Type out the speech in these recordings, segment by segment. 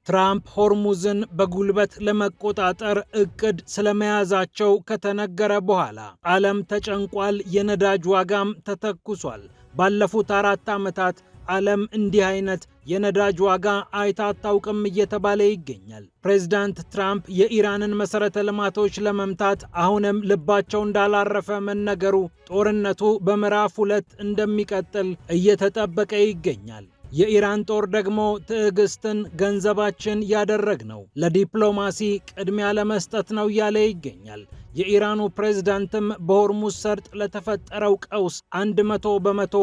ትራምፕ ሆርሙዝን በጉልበት ለመቆጣጠር እቅድ ስለመያዛቸው ከተነገረ በኋላ ዓለም ተጨንቋል። የነዳጅ ዋጋም ተተኩሷል። ባለፉት 4 ዓመታት ዓለም እንዲህ አይነት የነዳጅ ዋጋ አይታ አታውቅም እየተባለ ይገኛል። ፕሬዝዳንት ትራምፕ የኢራንን መሠረተ ልማቶች ለመምታት አሁንም ልባቸው እንዳላረፈ መነገሩ ጦርነቱ በምዕራፍ 2 እንደሚቀጥል እየተጠበቀ ይገኛል። የኢራን ጦር ደግሞ ትዕግስትን ገንዘባችን ያደረግነው ለዲፕሎማሲ ቅድሚያ ለመስጠት ነው እያለ ይገኛል። የኢራኑ ፕሬዝዳንትም በሆርሙዝ ሰርጥ ለተፈጠረው ቀውስ 100 በመቶ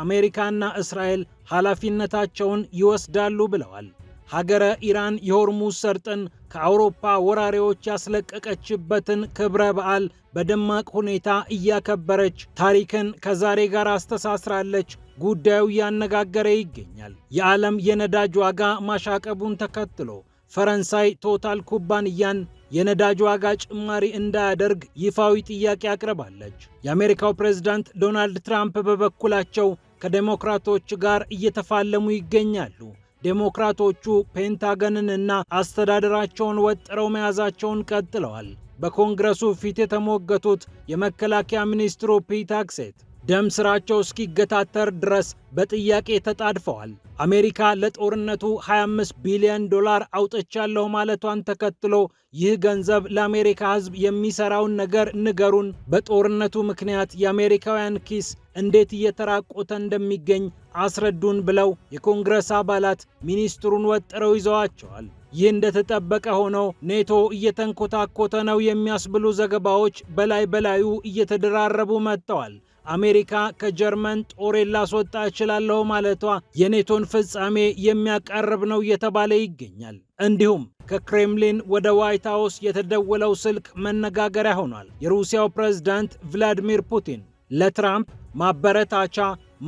አሜሪካና እስራኤል ኃላፊነታቸውን ይወስዳሉ ብለዋል። ሀገረ ኢራን የሆርሙዝ ሰርጥን ከአውሮፓ ወራሪዎች ያስለቀቀችበትን ክብረ በዓል በደማቅ ሁኔታ እያከበረች ታሪክን ከዛሬ ጋር አስተሳስራለች። ጉዳዩ እያነጋገረ ይገኛል። የዓለም የነዳጅ ዋጋ ማሻቀቡን ተከትሎ ፈረንሳይ ቶታል ኩባንያን የነዳጅ ዋጋ ጭማሪ እንዳያደርግ ይፋዊ ጥያቄ አቅርባለች። የአሜሪካው ፕሬዝዳንት ዶናልድ ትራምፕ በበኩላቸው ከዴሞክራቶች ጋር እየተፋለሙ ይገኛሉ። ዴሞክራቶቹ ፔንታገንንና አስተዳደራቸውን ወጥረው መያዛቸውን ቀጥለዋል። በኮንግረሱ ፊት የተሞገቱት የመከላከያ ሚኒስትሩ ፒት ሄግሴት ደም ስራቸው እስኪገታተር ድረስ በጥያቄ ተጣድፈዋል። አሜሪካ ለጦርነቱ 25 ቢሊዮን ዶላር አውጥቻለሁ ማለቷን ተከትሎ ይህ ገንዘብ ለአሜሪካ ሕዝብ የሚሰራውን ነገር ንገሩን፣ በጦርነቱ ምክንያት የአሜሪካውያን ኪስ እንዴት እየተራቆተ እንደሚገኝ አስረዱን ብለው የኮንግረስ አባላት ሚኒስትሩን ወጥረው ይዘዋቸዋል። ይህ እንደተጠበቀ ሆኖ ኔቶ እየተንኮታኮተ ነው የሚያስብሉ ዘገባዎች በላይ በላዩ እየተደራረቡ መጥተዋል። አሜሪካ ከጀርመን ጦሬን ላስወጣ እችላለሁ ማለቷ የኔቶን ፍጻሜ የሚያቃርብ ነው እየተባለ ይገኛል። እንዲሁም ከክሬምሊን ወደ ዋይት ሃውስ የተደወለው ስልክ መነጋገሪያ ሆኗል። የሩሲያው ፕሬዝዳንት ቭላዲሚር ፑቲን ለትራምፕ ማበረታቻ፣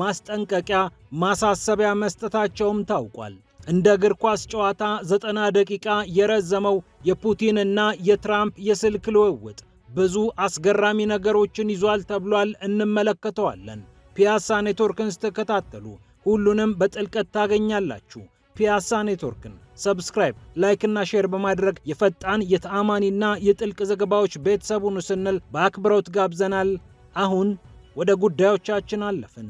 ማስጠንቀቂያ፣ ማሳሰቢያ መስጠታቸውም ታውቋል። እንደ እግር ኳስ ጨዋታ 90 ደቂቃ የረዘመው የፑቲንና የትራምፕ የስልክ ልውውጥ ብዙ አስገራሚ ነገሮችን ይዟል ተብሏል። እንመለከተዋለን። ፒያሳ ኔትወርክን ስትከታተሉ ሁሉንም በጥልቀት ታገኛላችሁ። ፒያሳ ኔትወርክን ሰብስክራይብ፣ ላይክ እና ሼር በማድረግ የፈጣን የተአማኒና የጥልቅ ዘገባዎች ቤተሰቡን ስንል በአክብሮት ጋብዘናል። አሁን ወደ ጉዳዮቻችን አለፍን።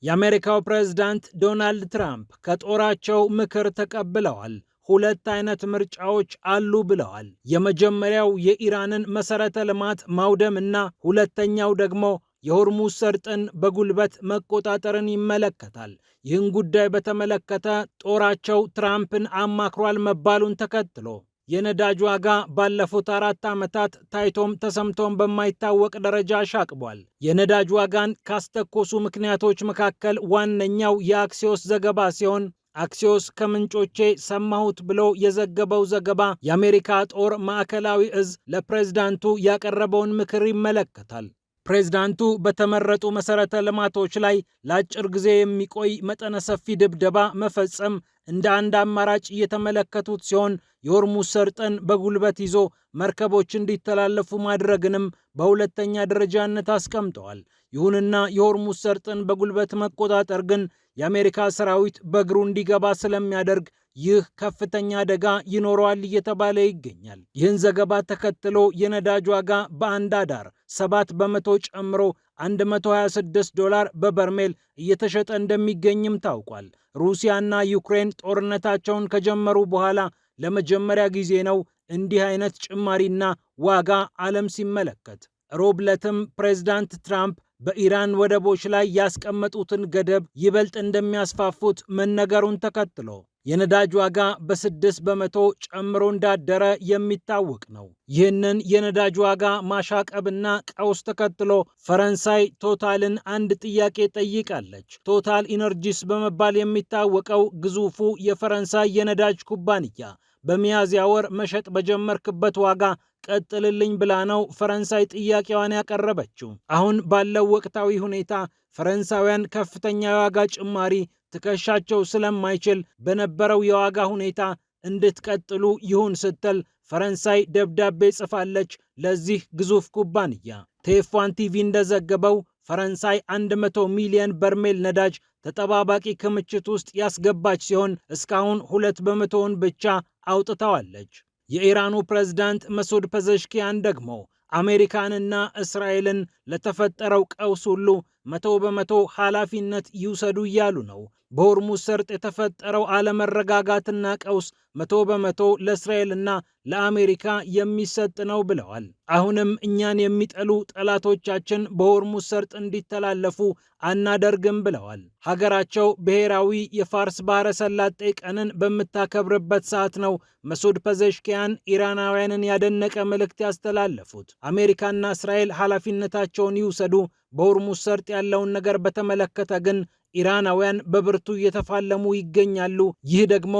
የአሜሪካው ፕሬዝዳንት ዶናልድ ትራምፕ ከጦራቸው ምክር ተቀብለዋል። 2 አይነት ምርጫዎች አሉ ብለዋል። የመጀመሪያው የኢራንን መሠረተ ልማት ማውደምና ሁለተኛው ደግሞ የሆርሙዝ ሰርጥን በጉልበት መቆጣጠርን ይመለከታል። ይህን ጉዳይ በተመለከተ ጦራቸው ትራምፕን አማክሯል መባሉን ተከትሎ የነዳጅ ዋጋ ባለፉት 4 ዓመታት ታይቶም ተሰምቶም በማይታወቅ ደረጃ አሻቅቧል። የነዳጅ ዋጋን ካስተኮሱ ምክንያቶች መካከል ዋነኛው የአክሲዮስ ዘገባ ሲሆን አክሲዮስ ከምንጮቼ ሰማሁት ብሎ የዘገበው ዘገባ የአሜሪካ ጦር ማዕከላዊ እዝ ለፕሬዝዳንቱ ያቀረበውን ምክር ይመለከታል። ፕሬዝዳንቱ በተመረጡ መሠረተ ልማቶች ላይ ለአጭር ጊዜ የሚቆይ መጠነ ሰፊ ድብደባ መፈጸም እንደ አንድ አማራጭ እየተመለከቱት ሲሆን የሆርሙዝ ሰርጥን በጉልበት ይዞ መርከቦች እንዲተላለፉ ማድረግንም በሁለተኛ ደረጃነት አስቀምጠዋል። ይሁንና የሆርሙዝ ሰርጥን በጉልበት መቆጣጠር ግን የአሜሪካ ሰራዊት በእግሩ እንዲገባ ስለሚያደርግ ይህ ከፍተኛ አደጋ ይኖረዋል እየተባለ ይገኛል። ይህን ዘገባ ተከትሎ የነዳጅ ዋጋ በአንድ አዳር 7 በመቶ ጨምሮ $126 በበርሜል እየተሸጠ እንደሚገኝም ታውቋል። ሩሲያና ዩክሬን ጦርነታቸውን ከጀመሩ በኋላ ለመጀመሪያ ጊዜ ነው እንዲህ አይነት ጭማሪና ዋጋ ዓለም ሲመለከት። ሮብ ዕለትም ፕሬዝዳንት ትራምፕ በኢራን ወደቦች ላይ ያስቀመጡትን ገደብ ይበልጥ እንደሚያስፋፉት መነገሩን ተከትሎ የነዳጅ ዋጋ በ6 በመቶ ጨምሮ እንዳደረ የሚታወቅ ነው። ይህንን የነዳጅ ዋጋ ማሻቀብና ቀውስ ተከትሎ ፈረንሳይ ቶታልን አንድ ጥያቄ ጠይቃለች። ቶታል ኢነርጂስ በመባል የሚታወቀው ግዙፉ የፈረንሳይ የነዳጅ ኩባንያ በሚያዝያ ወር መሸጥ በጀመርክበት ዋጋ ቀጥልልኝ ብላ ነው ፈረንሳይ ጥያቄዋን ያቀረበችው። አሁን ባለው ወቅታዊ ሁኔታ ፈረንሳውያን ከፍተኛ የዋጋ ጭማሪ ትከሻቸው ስለማይችል በነበረው የዋጋ ሁኔታ እንድትቀጥሉ ይሁን ስትል ፈረንሳይ ደብዳቤ ጽፋለች ለዚህ ግዙፍ ኩባንያ። ቴፍ1 ቲቪ እንደዘገበው ፈረንሳይ 100 ሚሊዮን በርሜል ነዳጅ ተጠባባቂ ክምችት ውስጥ ያስገባች ሲሆን እስካሁን 2 በመቶውን ብቻ አውጥተዋለች። የኢራኑ ፕሬዝዳንት መሱድ ፐዘሽኪያን ደግሞ አሜሪካንና እስራኤልን ለተፈጠረው ቀውስ ሁሉ 100% ኃላፊነት ይውሰዱ እያሉ ነው። በሆርሙዝ ሰርጥ የተፈጠረው አለመረጋጋትና ቀውስ 100% ለእስራኤልና ለአሜሪካ የሚሰጥ ነው ብለዋል። አሁንም እኛን የሚጠሉ ጠላቶቻችን በሆርሙዝ ሰርጥ እንዲተላለፉ አናደርግም ብለዋል። ሀገራቸው ብሔራዊ የፋርስ ባህረ ሰላጤ ቀንን በምታከብርበት ሰዓት ነው መሱድ ፐዘሽኪያን ኢራናውያንን ያደነቀ መልእክት ያስተላለፉት። አሜሪካና እስራኤል ኃላፊነታቸውን ይውሰዱ፣ በሆርሙዝ ሰርጥ ያለውን ነገር በተመለከተ ግን ኢራናውያን በብርቱ እየተፋለሙ ይገኛሉ። ይህ ደግሞ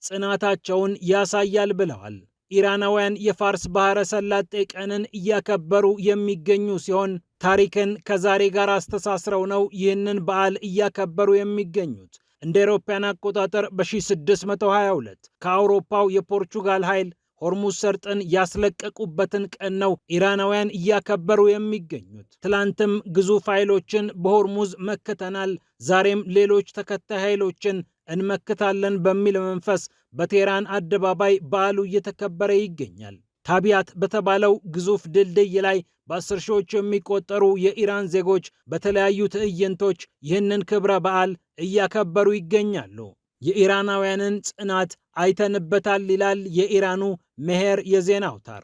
ጽናታቸውን ያሳያል ብለዋል። ኢራናውያን የፋርስ ባህረ ሰላጤ ቀንን እያከበሩ የሚገኙ ሲሆን ታሪክን ከዛሬ ጋር አስተሳስረው ነው ይህንን በዓል እያከበሩ የሚገኙት። እንደ አውሮፓውያን አቆጣጠር በ1622 ከአውሮፓው የፖርቹጋል ኃይል ሆርሙዝ ሰርጥን ያስለቀቁበትን ቀን ነው ኢራናውያን እያከበሩ የሚገኙት። ትላንትም ግዙፍ ኃይሎችን በሆርሙዝ መክተናል፣ ዛሬም ሌሎች ተከታይ ኃይሎችን እንመክታለን በሚል መንፈስ በቴህራን አደባባይ በዓሉ እየተከበረ ይገኛል። ታቢያት በተባለው ግዙፍ ድልድይ ላይ በ10 ሺዎች የሚቆጠሩ የኢራን ዜጎች በተለያዩ ትዕይንቶች ይህንን ክብረ በዓል እያከበሩ ይገኛሉ። የኢራናውያንን ጽናት አይተንበታል ይላል የኢራኑ ሜሄር የዜና አውታር።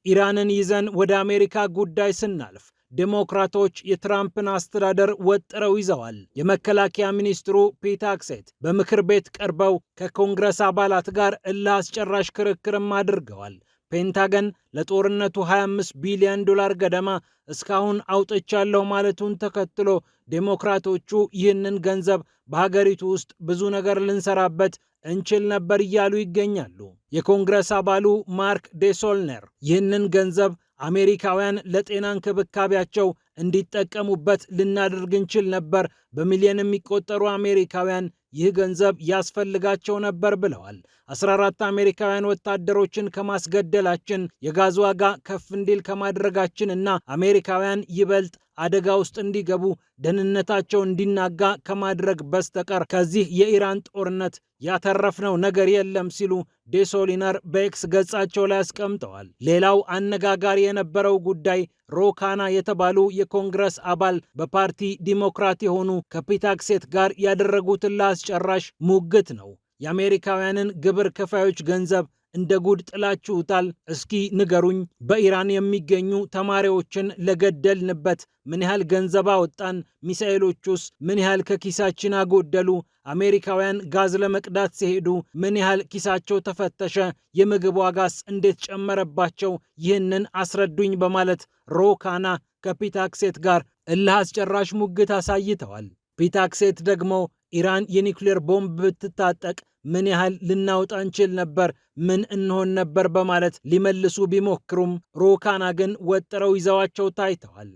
ኢራንን ይዘን ወደ አሜሪካ ጉዳይ ስናልፍ ዴሞክራቶች የትራምፕን አስተዳደር ወጥረው ይዘዋል። የመከላከያ ሚኒስትሩ ፒት ሄግሴት በምክር ቤት ቀርበው ከኮንግረስ አባላት ጋር እልህ አስጨራሽ ክርክርም አድርገዋል። ፔንታገን ለጦርነቱ 25 ቢሊዮን ዶላር ገደማ እስካሁን አውጥቻለሁ ማለቱን ተከትሎ ዴሞክራቶቹ ይህንን ገንዘብ በሀገሪቱ ውስጥ ብዙ ነገር ልንሰራበት እንችል ነበር እያሉ ይገኛሉ። የኮንግረስ አባሉ ማርክ ዴሶልነር ይህንን ገንዘብ አሜሪካውያን ለጤና እንክብካቤያቸው እንዲጠቀሙበት ልናደርግ እንችል ነበር፣ በሚሊዮን የሚቆጠሩ አሜሪካውያን ይህ ገንዘብ ያስፈልጋቸው ነበር ብለዋል። 14 አሜሪካውያን ወታደሮችን ከማስገደላችን፣ የጋዝ ዋጋ ከፍ እንዲል ከማድረጋችን እና አሜሪካውያን ይበልጥ አደጋ ውስጥ እንዲገቡ፣ ደህንነታቸው እንዲናጋ ከማድረግ በስተቀር ከዚህ የኢራን ጦርነት ያተረፍነው ነገር የለም ሲሉ ዴሶሊነር በኤክስ ገጻቸው ላይ አስቀምጠዋል። ሌላው አነጋጋሪ የነበረው ጉዳይ ሮካና የተባሉ የኮንግረስ አባል በፓርቲ ዲሞክራት የሆኑ ከፒት ሄግሴት ጋር ያደረጉትን ለአስጨራሽ ሙግት ነው። የአሜሪካውያንን ግብር ከፋዮች ገንዘብ እንደ ጉድ ጥላችሁታል። እስኪ ንገሩኝ፣ በኢራን የሚገኙ ተማሪዎችን ለገደልንበት ምን ያህል ገንዘብ አወጣን? ሚሳኤሎቹስ ምን ያህል ከኪሳችን አጎደሉ? አሜሪካውያን ጋዝ ለመቅዳት ሲሄዱ ምን ያህል ኪሳቸው ተፈተሸ? የምግብ ዋጋስ እንዴት ጨመረባቸው? ይህንን አስረዱኝ በማለት ሮካና ከፒት ሄግሴት ጋር እልህ አስጨራሽ ሙግት አሳይተዋል። ፒት ሄግሴት ደግሞ ኢራን የኒውክሌር ቦምብ ብትታጠቅ ምን ያህል ልናውጣ እንችል ነበር? ምን እንሆን ነበር? በማለት ሊመልሱ ቢሞክሩም ሮካና ግን ወጥረው ይዘዋቸው ታይተዋል።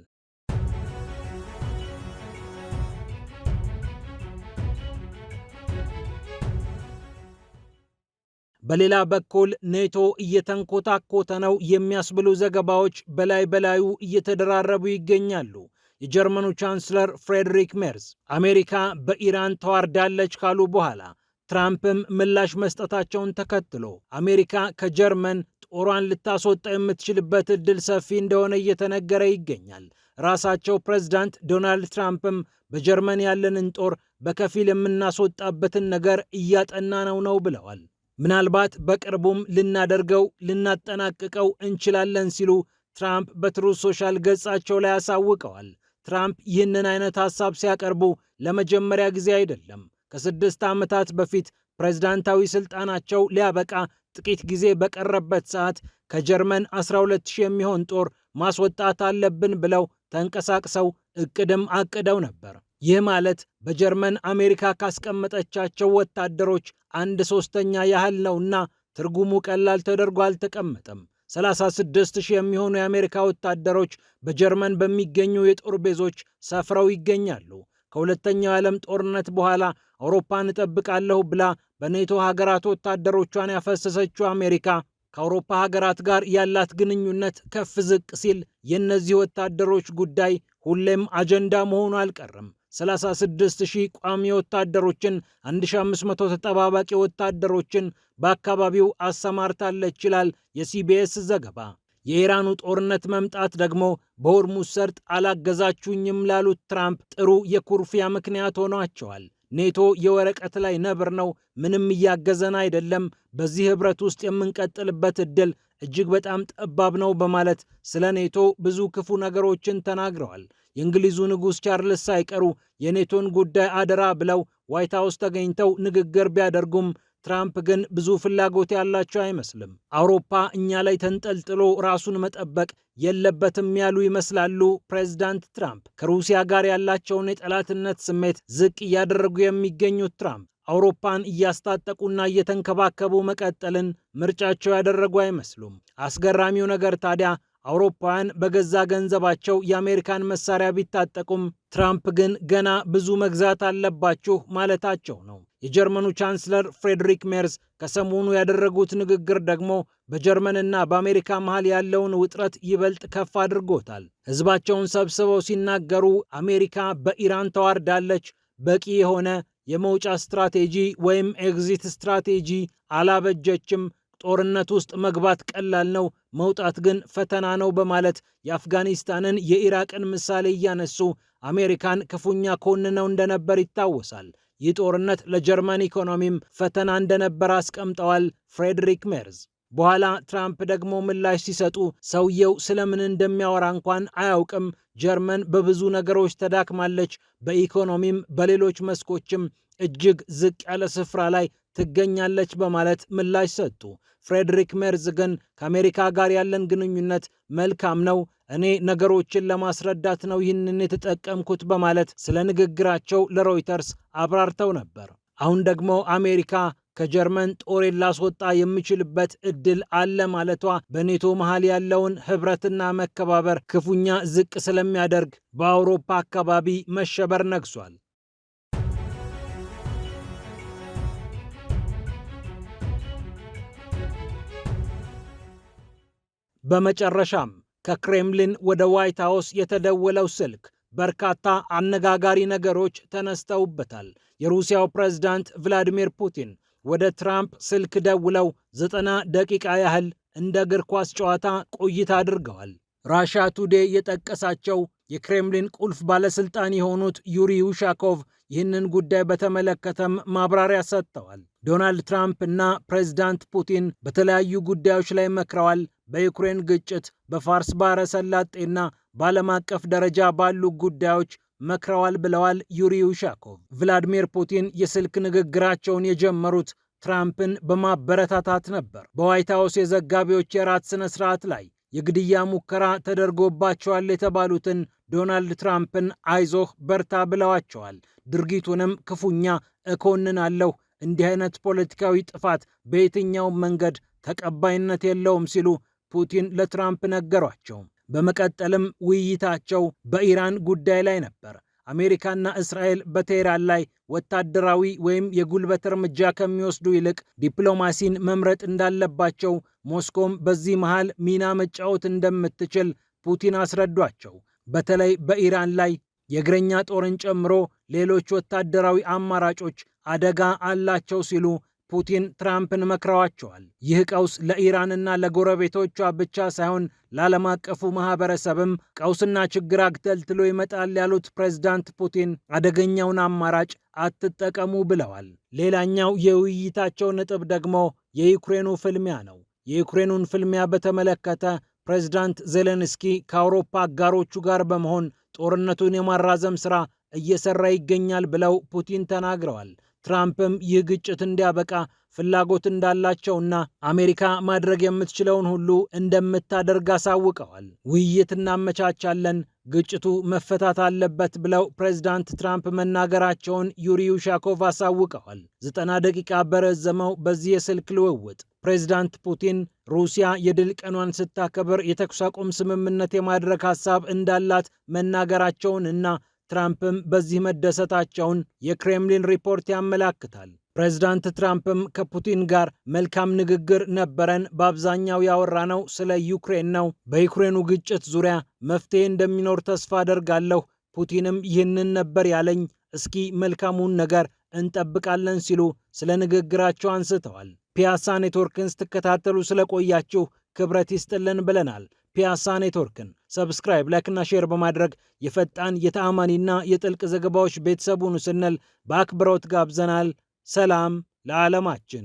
በሌላ በኩል ኔቶ እየተንኮታኮተ ነው የሚያስብሉ ዘገባዎች በላይ በላዩ እየተደራረቡ ይገኛሉ። የጀርመኑ ቻንስለር ፍሬድሪክ ሜርዝ አሜሪካ በኢራን ተዋርዳለች ካሉ በኋላ ትራምፕም ምላሽ መስጠታቸውን ተከትሎ አሜሪካ ከጀርመን ጦሯን ልታስወጣ የምትችልበት ዕድል ሰፊ እንደሆነ እየተነገረ ይገኛል። ራሳቸው ፕሬዝዳንት ዶናልድ ትራምፕም በጀርመን ያለንን ጦር በከፊል የምናስወጣበትን ነገር እያጠና ነው ብለዋል። ምናልባት በቅርቡም ልናጠናቅቀው እንችላለን ሲሉ ትራምፕ በትሩዝ ሶሻል ገጻቸው ላይ አሳውቀዋል። ትራምፕ ይህንን አይነት ሐሳብ ሲያቀርቡ ለመጀመሪያ ጊዜ አይደለም። ከ6 ዓመታት በፊት ፕሬዝዳንታዊ ስልጣናቸው ሊያበቃ ጥቂት ጊዜ በቀረበት ሰዓት ከጀርመን 12,000 የሚሆን ጦር ማስወጣት አለብን ብለው ተንቀሳቅሰው እቅድም አቅደው ነበር። ይህ ማለት በጀርመን አሜሪካ ካስቀመጠቻቸው ወታደሮች 1/3 ያህል ነውና ትርጉሙ ቀላል ተደርጎ አልተቀመጠም። 36,000 የሚሆኑ የአሜሪካ ወታደሮች በጀርመን በሚገኙ የጦር ቤዞች ሰፍረው ይገኛሉ። ከሁለተኛው የዓለም ጦርነት በኋላ አውሮፓን እጠብቃለሁ ብላ በኔቶ ሀገራት ወታደሮቿን ያፈሰሰችው አሜሪካ ከአውሮፓ ሀገራት ጋር ያላት ግንኙነት ከፍ ዝቅ ሲል የእነዚህ ወታደሮች ጉዳይ ሁሌም አጀንዳ መሆኑ አልቀረም። 36,000 ቋሚ ወታደሮችን፣ 1500 ተጠባባቂ ወታደሮችን በአካባቢው አሰማርታለች ይላል የሲቢኤስ ዘገባ። የኢራኑ ጦርነት መምጣት ደግሞ በሆርሙዝ ሰርጥ አላገዛችሁኝም ላሉት ትራምፕ ጥሩ የኩርፊያ ምክንያት ሆኗቸዋል። ኔቶ የወረቀት ላይ ነብር ነው፣ ምንም እያገዘን አይደለም፣ በዚህ ህብረት ውስጥ የምንቀጥልበት እድል እጅግ በጣም ጠባብ ነው በማለት ስለ ኔቶ ብዙ ክፉ ነገሮችን ተናግረዋል። የእንግሊዙ ንጉሥ ቻርልስ ሳይቀሩ የኔቶን ጉዳይ አደራ ብለው ዋይት ሀውስ ተገኝተው ንግግር ቢያደርጉም ትራምፕ ግን ብዙ ፍላጎት ያላቸው አይመስልም። አውሮፓ እኛ ላይ ተንጠልጥሎ ራሱን መጠበቅ የለበትም ያሉ ይመስላሉ ፕሬዝዳንት ትራምፕ። ከሩሲያ ጋር ያላቸውን የጠላትነት ስሜት ዝቅ እያደረጉ የሚገኙት ትራምፕ አውሮፓን እያስታጠቁና እየተንከባከቡ መቀጠልን ምርጫቸው ያደረጉ አይመስሉም። አስገራሚው ነገር ታዲያ አውሮፓውያን በገዛ ገንዘባቸው የአሜሪካን መሳሪያ ቢታጠቁም ትራምፕ ግን ገና ብዙ መግዛት አለባችሁ ማለታቸው ነው። የጀርመኑ ቻንስለር ፍሬድሪክ ሜርዝ ከሰሞኑ ያደረጉት ንግግር ደግሞ በጀርመንና በአሜሪካ መሃል ያለውን ውጥረት ይበልጥ ከፍ አድርጎታል። ሕዝባቸውን ሰብስበው ሲናገሩ አሜሪካ በኢራን ተዋርዳለች፣ በቂ የሆነ የመውጫ ስትራቴጂ ወይም ኤግዚት ስትራቴጂ አላበጀችም፣ ጦርነት ውስጥ መግባት ቀላል ነው፣ መውጣት ግን ፈተና ነው በማለት የአፍጋኒስታንን የኢራቅን ምሳሌ እያነሱ አሜሪካን ክፉኛ ኮንነው እንደነበር ይታወሳል። ይህ ጦርነት ለጀርመን ኢኮኖሚም ፈተና እንደነበር አስቀምጠዋል ፍሬድሪክ ሜርዝ። በኋላ ትራምፕ ደግሞ ምላሽ ሲሰጡ ሰውየው ስለምን እንደሚያወራ እንኳን አያውቅም፣ ጀርመን በብዙ ነገሮች ተዳክማለች፣ በኢኮኖሚም በሌሎች መስኮችም እጅግ ዝቅ ያለ ስፍራ ላይ ትገኛለች በማለት ምላሽ ሰጡ። ፍሬድሪክ ሜርዝ ግን ከአሜሪካ ጋር ያለን ግንኙነት መልካም ነው፣ እኔ ነገሮችን ለማስረዳት ነው ይህንን የተጠቀምኩት በማለት ስለ ንግግራቸው ለሮይተርስ አብራርተው ነበር። አሁን ደግሞ አሜሪካ ከጀርመን ጦሬን ላስወጣ የሚችልበት እድል አለ ማለቷ በኔቶ መሃል ያለውን ህብረትና መከባበር ክፉኛ ዝቅ ስለሚያደርግ በአውሮፓ አካባቢ መሸበር ነግሷል። በመጨረሻም ከክሬምሊን ወደ ዋይት ሃውስ የተደወለው ስልክ በርካታ አነጋጋሪ ነገሮች ተነስተውበታል። የሩሲያው ፕሬዝዳንት ቭላዲሚር ፑቲን ወደ ትራምፕ ስልክ ደውለው 90 ደቂቃ ያህል እንደ እግር ኳስ ጨዋታ ቆይታ አድርገዋል። ራሻ ቱዴይ የጠቀሳቸው የክሬምሊን ቁልፍ ባለስልጣን የሆኑት ዩሪ ዩሻኮቭ ይህንን ጉዳይ በተመለከተም ማብራሪያ ሰጥተዋል። ዶናልድ ትራምፕ እና ፕሬዝዳንት ፑቲን በተለያዩ ጉዳዮች ላይ መክረዋል። በዩክሬን ግጭት፣ በፋርስ ባሕረ ሰላጤና በዓለም አቀፍ ደረጃ ባሉ ጉዳዮች መክረዋል ብለዋል ዩሪ ዩሻኮቭ። ቭላዲሚር ፑቲን የስልክ ንግግራቸውን የጀመሩት ትራምፕን በማበረታታት ነበር። በዋይት ሃውስ የዘጋቢዎች የራት ስነ ስርዓት ላይ የግድያ ሙከራ ተደርጎባቸዋል የተባሉትን ዶናልድ ትራምፕን አይዞህ በርታ ብለዋቸዋል። ድርጊቱንም ክፉኛ እኮንናለሁ፣ እንዲህ አይነት ፖለቲካዊ ጥፋት በየትኛውም መንገድ ተቀባይነት የለውም ሲሉ ፑቲን ለትራምፕ ነገሯቸው። በመቀጠልም ውይይታቸው በኢራን ጉዳይ ላይ ነበር። አሜሪካና እስራኤል በቴህራን ላይ ወታደራዊ ወይም የጉልበት እርምጃ ከሚወስዱ ይልቅ ዲፕሎማሲን መምረጥ እንዳለባቸው፣ ሞስኮም በዚህ መሃል ሚና መጫወት እንደምትችል ፑቲን አስረዷቸው። በተለይ በኢራን ላይ የእግረኛ ጦርን ጨምሮ ሌሎች ወታደራዊ አማራጮች አደጋ አላቸው ሲሉ ፑቲን ትራምፕን መክረዋቸዋል። ይህ ቀውስ ለኢራንና ለጎረቤቶቿ ብቻ ሳይሆን ለዓለም አቀፉ ማህበረሰብም ቀውስና ችግር አግተልትሎ ይመጣል ያሉት ፕሬዝዳንት ፑቲን አደገኛውን አማራጭ አትጠቀሙ ብለዋል። ሌላኛው የውይይታቸው ነጥብ ደግሞ የዩክሬኑ ፍልሚያ ነው። የዩክሬኑን ፍልሚያ በተመለከተ ፕሬዝዳንት ዜሌንስኪ ከአውሮፓ አጋሮቹ ጋር በመሆን ጦርነቱን የማራዘም ሥራ እየሰራ ይገኛል ብለው ፑቲን ተናግረዋል። ትራምፕም ይህ ግጭት እንዲያበቃ ፍላጎት እንዳላቸውና አሜሪካ ማድረግ የምትችለውን ሁሉ እንደምታደርግ አሳውቀዋል። ውይይት እናመቻቻለን፣ ግጭቱ መፈታት አለበት ብለው ፕሬዝዳንት ትራምፕ መናገራቸውን ዩሪ ዩሻኮቭ አሳውቀዋል። 90 ደቂቃ በረዘመው በዚህ የስልክ ልውውጥ ፕሬዝዳንት ፑቲን ሩሲያ የድል ቀኗን ስታከብር የተኩስ አቁም ስምምነት የማድረግ ሐሳብ እንዳላት መናገራቸውን እና ትራምፕም በዚህ መደሰታቸውን የክሬምሊን ሪፖርት ያመላክታል። ፕሬዝዳንት ትራምፕም ከፑቲን ጋር መልካም ንግግር ነበረን፣ በአብዛኛው ያወራነው ስለ ዩክሬን ነው። በዩክሬኑ ግጭት ዙሪያ መፍትሄ እንደሚኖር ተስፋ አደርጋለሁ። ፑቲንም ይህንን ነበር ያለኝ። እስኪ መልካሙን ነገር እንጠብቃለን ሲሉ ስለ ንግግራቸው አንስተዋል። ፒያሳ ኔትወርክን ስትከታተሉ ስለቆያችሁ ክብረት ይስጥልን ብለናል። ፒያሳ ኔትወርክን ሰብስክራይብ፣ ላይክና ሼር በማድረግ የፈጣን የተአማኒና የጥልቅ ዘገባዎች ቤተሰቡን ስንል በአክብሮት ጋብዘናል። ሰላም ለዓለማችን።